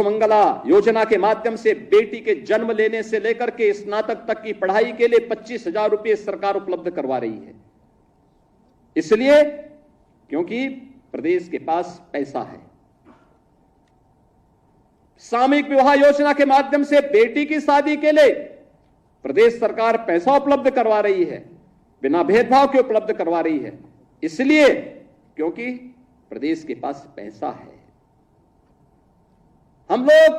सुमंगला योजना के माध्यम से बेटी के जन्म लेने से लेकर के स्नातक तक की पढ़ाई के लिए 25,000 रुपये सरकार उपलब्ध करवा रही है। इसलिए क्योंकि प्रदेश के पास पैसा है। सामूहिक विवाह योजना के माध्यम से बेटी की शादी के लिए प्रदेश सरकार पैसा उपलब्ध करवा रही है, बिना भेदभाव के उपलब्ध करवा रही है। इसलिए क्योंकि प्रदेश के पास पैसा है। हम लोग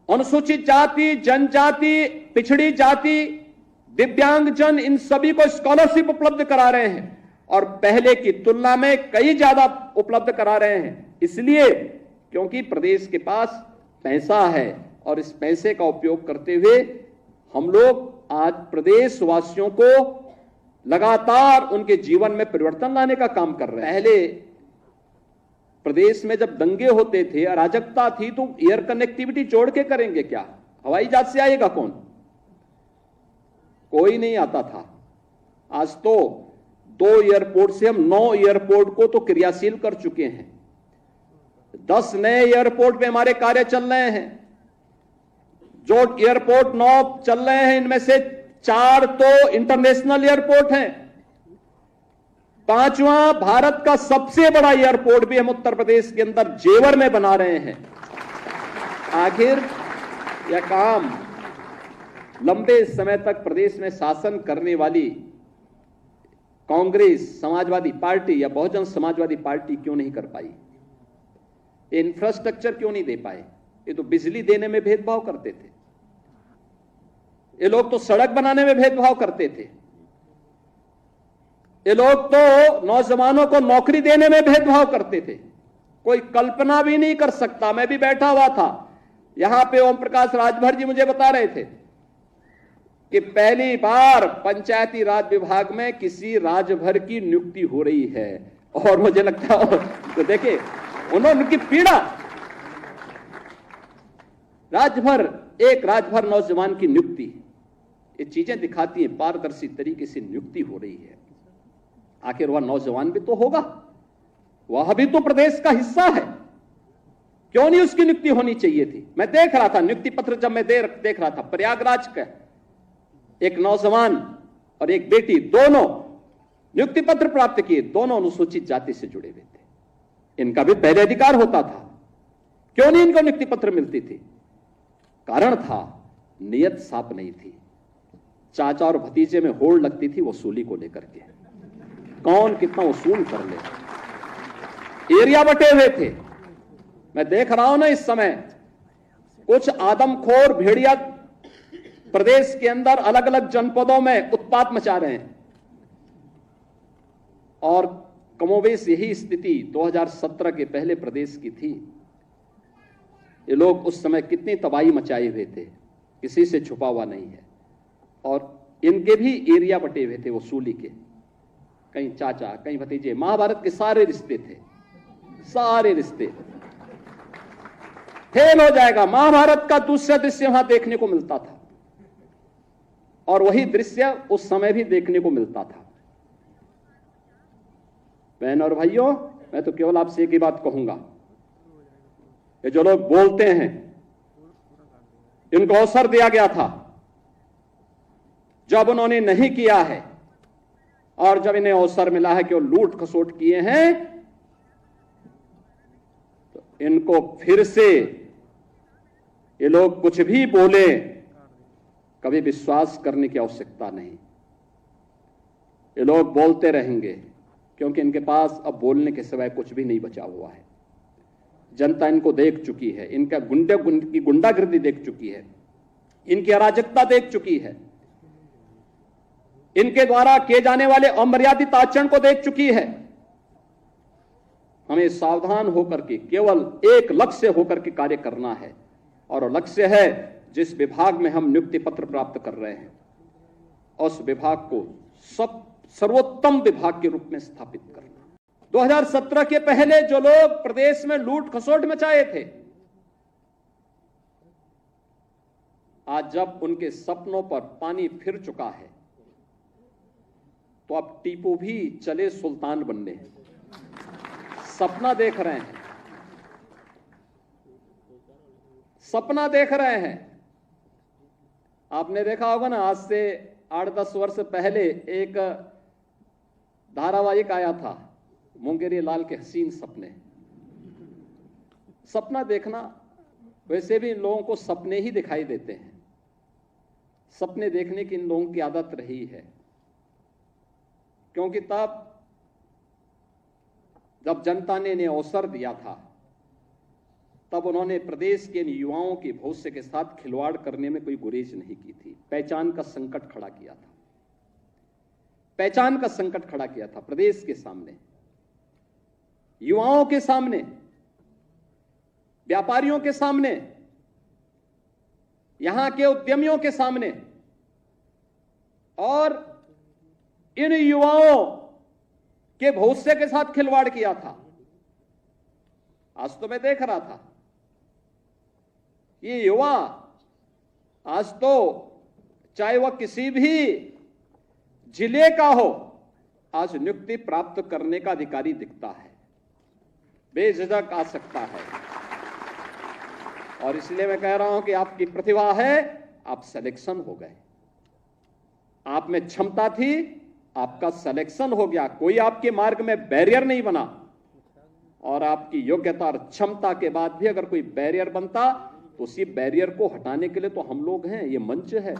अनुसूचित जाति, जनजाति, पिछड़ी जाति, दिव्यांगजन, इन सभी को स्कॉलरशिप उपलब्ध करा रहे हैं और पहले की तुलना में कई ज्यादा उपलब्ध करा रहे हैं। इसलिए क्योंकि प्रदेश के पास पैसा है और इस पैसे का उपयोग करते हुए हम लोग आज प्रदेशवासियों को लगातार उनके जीवन में परिवर्तन लाने का काम कर रहे हैं। पहले प्रदेश में जब दंगे होते थे, अराजकता थी, तो एयर कनेक्टिविटी जोड़ के करेंगे क्या? हवाई जहाज से आएगा कौन? कोई नहीं आता था। आज तो 2 एयरपोर्ट से हम 9 एयरपोर्ट को तो क्रियाशील कर चुके हैं। 10 नए एयरपोर्ट पे हमारे कार्य चल रहे हैं। जो एयरपोर्ट 9 चल रहे हैं, इनमें से 4 तो इंटरनेशनल एयरपोर्ट हैं। 5वां भारत का सबसे बड़ा एयरपोर्ट भी हम उत्तर प्रदेश के अंदर जेवर में बना रहे हैं। आखिर यह काम लंबे समय तक प्रदेश में शासन करने वाली कांग्रेस, समाजवादी पार्टी या बहुजन समाजवादी पार्टी क्यों नहीं कर पाई? इंफ्रास्ट्रक्चर क्यों नहीं दे पाए? ये तो बिजली देने में भेदभाव करते थे, ये लोग तो सड़क बनाने में भेदभाव करते थे, ये लोग तो नौजवानों को नौकरी देने में भेदभाव करते थे। कोई कल्पना भी नहीं कर सकता। मैं भी बैठा हुआ था यहां पे, ओम प्रकाश राजभर जी मुझे बता रहे थे कि पहली बार पंचायती राज विभाग में किसी राजभर की नियुक्ति हो रही है। और मुझे लगता है तो देखिए उनकी पीड़ा, राजभर, एक राजभर नौजवान की नियुक्ति, ये चीजें दिखाती हैं पारदर्शी तरीके से नियुक्ति हो रही है। आखिर वह नौजवान भी तो होगा, वह भी तो प्रदेश का हिस्सा है, क्यों नहीं उसकी नियुक्ति होनी चाहिए थी? मैं देख रहा था नियुक्ति पत्र, जब मैं देख रहा था, प्रयागराज का एक नौजवान और एक बेटी, दोनों नियुक्ति पत्र प्राप्त किए, दोनों अनुसूचित जाति से जुड़े हुए थे। इनका भी पहले अधिकार होता था, क्यों नहीं इनको नियुक्ति पत्र मिलती थी? कारण था नियत साफ नहीं थी। चाचा और भतीजे में होड़ लगती थी वसूली को लेकर के, कौन कितना वसूल कर ले। एरिया बटे हुए थे। मैं देख रहा हूं ना इस समय कुछ आदमखोर भेड़िया प्रदेश के अंदर अलग अलग जनपदों में उत्पात मचा रहे हैं और कमोबेश यही स्थिति 2017 के पहले प्रदेश की थी। ये लोग उस समय कितनी तबाही मचाए हुए थे, किसी से छुपा हुआ नहीं है। और इनके भी एरिया बटे हुए थे वसूली के, कहीं चाचा, कहीं भतीजे, महाभारत के सारे रिश्ते थे, सारे रिश्ते। फेल हो जाएगा। महाभारत का दूसरा दृश्य वहां देखने को मिलता था और वही दृश्य उस समय भी देखने को मिलता था। बहन और भाइयों, मैं तो केवल आपसे एक ही बात कहूंगा, ये जो लोग बोलते हैं, इनको अवसर दिया गया था, जब उन्होंने नहीं किया है और जब इन्हें अवसर मिला है कि वो लूट खसोट किए हैं, तो इनको फिर से ये लोग कुछ भी बोले, कभी विश्वास करने की आवश्यकता नहीं। ये लोग बोलते रहेंगे क्योंकि इनके पास अब बोलने के सिवाय कुछ भी नहीं बचा हुआ है। जनता इनको देख चुकी है, इनका गुंडागर्दी देख चुकी है, इनकी अराजकता देख चुकी है, इनके द्वारा किए जाने वाले अमर्यादित आचरण को देख चुकी है। हमें सावधान होकर के केवल एक लक्ष्य होकर के कार्य करना है, और लक्ष्य है जिस विभाग में हम नियुक्ति पत्र प्राप्त कर रहे हैं उस विभाग को सर्वोत्तम विभाग के रूप में स्थापित करना। 2017 के पहले जो लोग प्रदेश में लूट खसोट मचाए थे, आज जब उनके सपनों पर पानी फिर चुका है, तो अब टीपू भी चले सुल्तान बनने, सपना देख रहे हैं। सपना देख रहे हैं। आपने देखा होगा ना, आज से 8-10 वर्ष पहले एक धारावाहिक आया था, मुंगेरी लाल के हसीन सपने। सपना देखना, वैसे भी इन लोगों को सपने ही दिखाई देते हैं। सपने देखने की इन लोगों की आदत रही है, क्योंकि तब जब जनता ने इन्हें अवसर दिया था, तब उन्होंने प्रदेश के युवाओं के भविष्य के साथ खिलवाड़ करने में कोई गुरेज नहीं की थी। पहचान का संकट खड़ा किया था, पहचान का संकट खड़ा किया था प्रदेश के सामने, युवाओं के सामने, व्यापारियों के सामने, यहां के उद्यमियों के सामने। और इन युवाओं के भविष्य के साथ खिलवाड़ किया था। आज तो मैं देख रहा था, ये युवा आज तो चाहे वह किसी भी जिले का हो, आज नियुक्ति प्राप्त करने का अधिकारी दिखता है, बेझिझक आ सकता है। और इसलिए मैं कह रहा हूं कि आपकी प्रतिभा है, आप सिलेक्शन हो गए, आप में क्षमता थी, आपका सिलेक्शन हो गया, कोई आपके मार्ग में बैरियर नहीं बना। और आपकी योग्यता और क्षमता के बाद भी अगर कोई बैरियर बनता तो उसी बैरियर को हटाने के लिए तो हम लोग हैं, ये मंच है,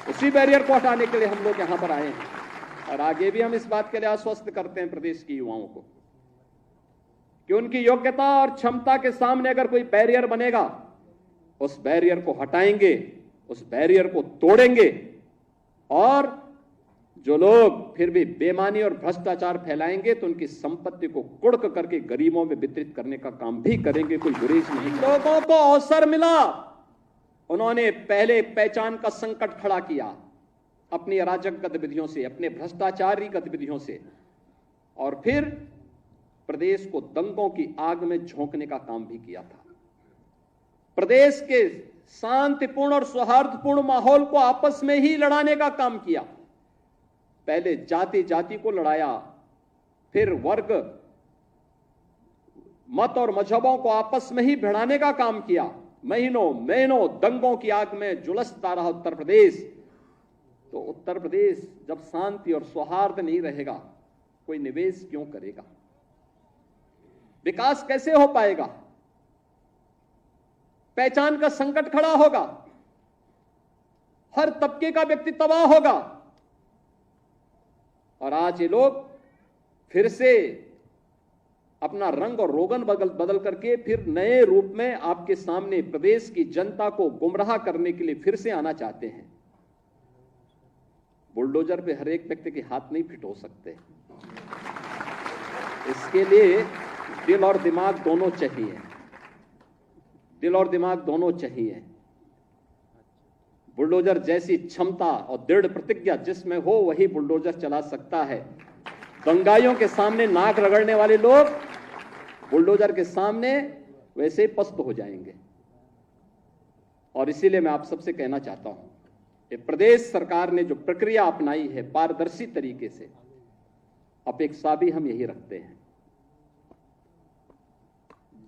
उसी बैरियर को हटाने के लिए हम लोग यहां पर आए हैं। और आगे भी हम इस बात के लिए आश्वस्त करते हैं प्रदेश के युवाओं को कि उनकी योग्यता और क्षमता के सामने अगर कोई बैरियर बनेगा, उस बैरियर को हटाएंगे, उस बैरियर को तोड़ेंगे। और जो लोग फिर भी बेईमानी और भ्रष्टाचार फैलाएंगे तो उनकी संपत्ति को कुड़क करके गरीबों में वितरित करने का काम भी करेंगे, कोई गुरेज नहीं। लोगों को अवसर मिला, उन्होंने पहले पहचान का संकट खड़ा किया अपनी अराजक गतिविधियों से, अपने भ्रष्टाचारी गतिविधियों से, और फिर प्रदेश को दंगों की आग में झोंकने का काम भी किया था। प्रदेश के शांतिपूर्ण और सौहार्दपूर्ण माहौल को आपस में ही लड़ाने का काम किया। पहले जाति जाति को लड़ाया, फिर वर्ग, मत और मजहबों को आपस में ही भिड़ाने का काम किया। महीनों महीनों दंगों की आग में झुलसता रहा उत्तर प्रदेश। तो उत्तर प्रदेश जब शांति और सौहार्द नहीं रहेगा, कोई निवेश क्यों करेगा? विकास कैसे हो पाएगा? पहचान का संकट खड़ा होगा, हर तबके का व्यक्ति तबाह होगा। और आज ये लोग फिर से अपना रंग और रोगन बदल करके फिर नए रूप में आपके सामने प्रदेश की जनता को गुमराह करने के लिए फिर से आना चाहते हैं। बुलडोजर पे हर एक व्यक्ति के हाथ नहीं फिट हो सकते, इसके लिए दिल और दिमाग दोनों चाहिए, दिल और दिमाग दोनों चाहिए। बुलडोजर जैसी क्षमता और दृढ़ प्रतिज्ञा जिसमें हो वही बुलडोजर चला सकता है। दंगाइयों के सामने नाक रगड़ने वाले लोग बुलडोजर के सामने वैसे ही पस्त हो जाएंगे। और इसीलिए मैं आप सबसे कहना चाहता हूं कि प्रदेश सरकार ने जो प्रक्रिया अपनाई है पारदर्शी तरीके से, अपेक्षा भी हम यही रखते हैं।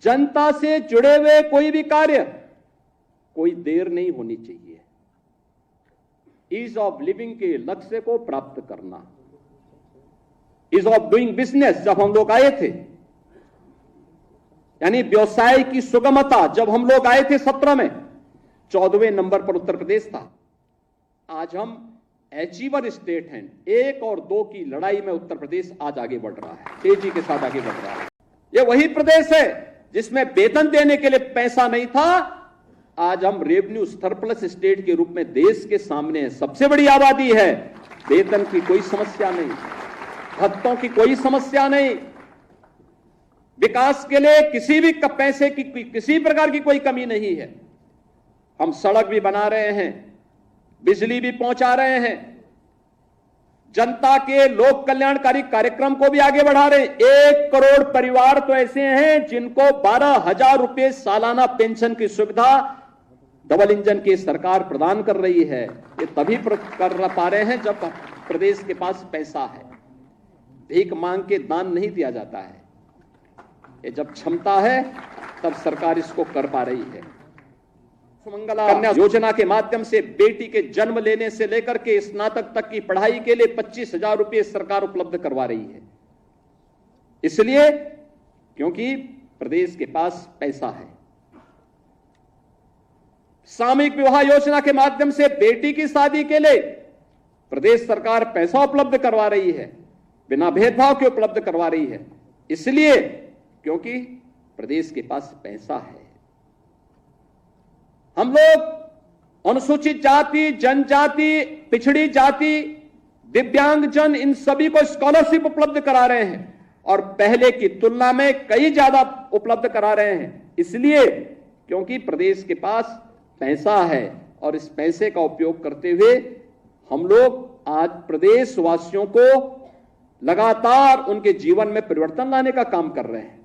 जनता से जुड़े हुए कोई भी कार्य, कोई देर नहीं होनी चाहिए। ईज ऑफ लिविंग के लक्ष्य को प्राप्त करना, ईज ऑफ डूइंग बिजनेस, जब हम लोग आए थे, यानी व्यवसाय की सुगमता, जब हम लोग आए थे 17 में 14वें नंबर पर उत्तर प्रदेश था। आज हम अचीवर स्टेट हैं। 1 और 2 की लड़ाई में उत्तर प्रदेश आज आगे बढ़ रहा है, तेजी के साथ आगे बढ़ रहा है। यह वही प्रदेश है जिसमें वेतन देने के लिए पैसा नहीं था। आज हम रेवेन्यू सरप्लस स्टेट के रूप में देश के सामने सबसे बड़ी आबादी है, वेतन की कोई समस्या नहीं, भत्तों की कोई समस्या नहीं, विकास के लिए किसी भी पैसे की किसी प्रकार की कोई कमी नहीं है। हम सड़क भी बना रहे हैं, बिजली भी पहुंचा रहे हैं, जनता के लोक कल्याणकारी कार्यक्रम को भी आगे बढ़ा रहे हैं। 1 करोड़ परिवार तो ऐसे हैं जिनको 12,000 रुपए सालाना पेंशन की सुविधा डबल इंजन की सरकार प्रदान कर रही है। ये तभी कर पा रहे हैं जब प्रदेश के पास पैसा है। भीख मांग के दान नहीं दिया जाता है, ये जब क्षमता है तब सरकार इसको कर पा रही है। मंगला कन्या योजना के माध्यम से बेटी के जन्म लेने से लेकर के स्नातक तक की पढ़ाई के लिए 25,000 रुपये सरकार उपलब्ध करवा रही है। इसलिए क्योंकि प्रदेश के पास पैसा है। सामूहिक विवाह योजना के माध्यम से बेटी की शादी के लिए प्रदेश सरकार पैसा उपलब्ध करवा रही है, बिना भेदभाव के उपलब्ध करवा रही है। इसलिए क्योंकि प्रदेश के पास पैसा है। हम लोग अनुसूचित जाति, जनजाति, पिछड़ी जाति, दिव्यांगजन, इन सभी को स्कॉलरशिप उपलब्ध करा रहे हैं और पहले की तुलना में कई ज्यादा उपलब्ध करा रहे हैं। इसलिए क्योंकि प्रदेश के पास पैसा है और इस पैसे का उपयोग करते हुए हम लोग आज प्रदेशवासियों को लगातार उनके जीवन में परिवर्तन लाने का काम कर रहे हैं।